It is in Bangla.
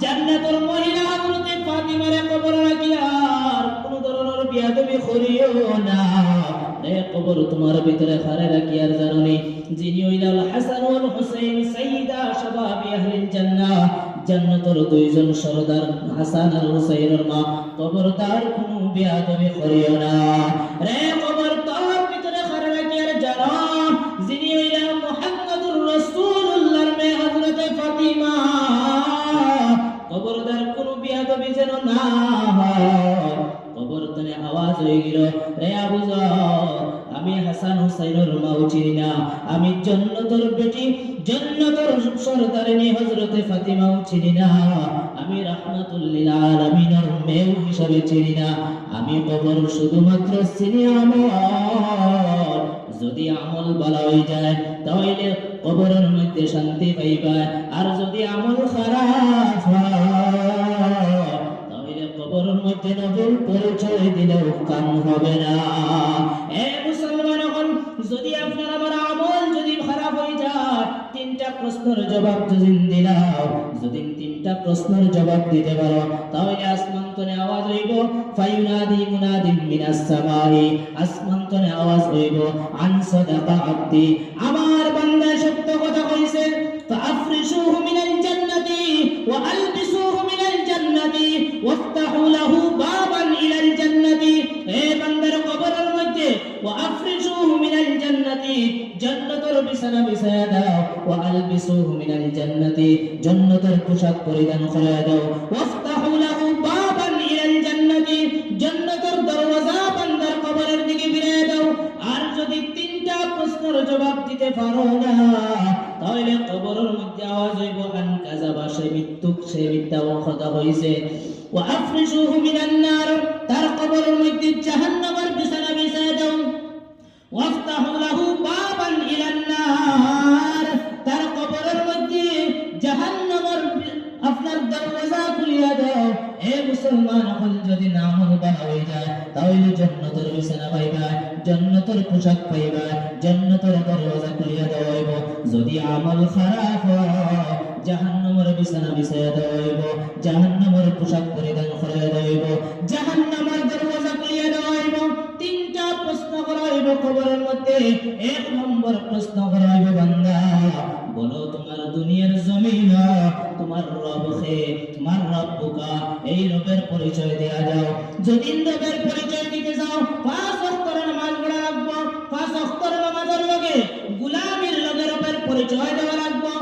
জান্নাতের মহিলা হযরত ফাতিমার কবর রাখিয়ার কোন ধরনের বিয়াদবি করিও না। রে কবর তোমার ভিতরে খারে রাখিয়ার জাননি যিনি হইলাল হাসান ওয়াল হুসাইন সাইয়্যিদা শাবাবি আহলিল জান্নাহ, জান্নাতের দুইজন সরদার হাসান আর হুসাইনের মা, কবরদার কোনো বিয়াদবি করিও না। রে কবর তোর ভিতরে খারে রাখিয়ার জানো যিনি হইলাল মুহাম্মদুর রাসূলুল্লাহর মেয়ে হযরত ফাতিমা, কবরদার কোনো বিয়াদবি যেন না হয়। কবর তনে আওয়াজ হয়ে গেল, রে আবু যর, আমি হাসান হুসাইনের মাও চিনি না, আমি জান্নাতের বেটি জান্নাতের সরদারিনী হযরত ফাতিমাও চিনি না, আমি রাহমাতুল লিল আলামিনের মেয়ে হিসাবে চিনি না। আমি কবর শুধুমাত্র চিনি আমল। যদি আমল ভালো হয়ে যায় তাহলে কবরের মধ্যে শান্তি পাইবা, আর যদি আমল খারাপ হয় তাহলে কবরের মধ্যে নবীর পরিচয় দিলেও কাম হবে না। এ মুসলমানগণ, যদি আপনার আমার আমল যদি খারাপ হয়ে যায়, তিনটা প্রশ্নের জবাব যদি দিলাও, যদি তিনটা প্রশ্নের জবাব দিতে পারো তাহলে আসমান তনে আওয়াজ হইব, ফায়ুনাদি মুনাদিম মিনাস সামাই, আসমান তনে আওয়াজ হইব, আন সাদাকা আব্দি, আমার বান্দা সত্য কথা কইছে, ফাআফরিশুহু মিনাল জান্নাতি ওয়া আলবিসুহু মিনাল জান্নাতি ওয়াফতাহু লাহু বাবান ইলাল জান্নাতি। হে বান্দার কবরের মধ্যে ওয়া আফরিশুহু মিনাল জান্নাতি, জান্নাতের বিছানা বিছায়া দাও, ওয়া আলবিসুহু মিনাল জান্নাতি, জান্নাতের পোশাক পরিধান করায়া দাও, ওয়াফতাহু লাহু বাবান ইলাল জান্নাতি, জান্নাতের দরওয়াজা বান্দার কবরের দিকে ফিরিয়ে দাও। আর যদি তিনটা প্রশ্নের জবাব দিতে পারো না তাহলে কবরের মধ্যে আওয়াজ হইব, আন কাযাবা, সে মিথ্যুক, সে মিথ্যা কথা কইছে, ওয়া আফরিশুহু মিনান নার, তার কবরের মধ্যে জাহান্নামের বিছানা বিছায়া দাও, ওয়াফতাহু লাহু বাবান ইলান নার, তার কবরের মধ্যে জাহান্নামের আপনার দরওয়াজা খুলিয়া দাও। হে মুসলমান, হল যদি না আমল ভালো হয়ে যায় তাহলে জান্নাতের বিছানা পাইবা, জান্নাতের পোশাক পাইবা, জান্নাতের দরওয়াজা খুলিয়া দেওয়া হইব। যদি আমল খারাপ হয় জাহান্নামের বিছানা বিছায়া দেওয়া হইব, জাহান্নামের পোশাক পরিধান করাইয়া দেওয়া হইব, জাহান্নামের দরওয়াজা খুলিয়া দেওয়া হইব। তিনটা প্রশ্ন করা হইব কবরের মধ্যে। এক নম্বর প্রশ্ন করা হইব, বান্দা বলো তোমার দুনিয়ার জমিন তোমার রব কে, তোমার রব্বুকা, এই রবের পরিচয় দেয়া যাও। যদি রবের পরিচয় দিতে যাও, পাঁচ ওয়াক্তের নামাজ পড়া লাগবে, পাঁচ ওয়াক্তের নামাজের লগে গোলামীর লগে রবের পরিচয় দেওয়া লাগবে।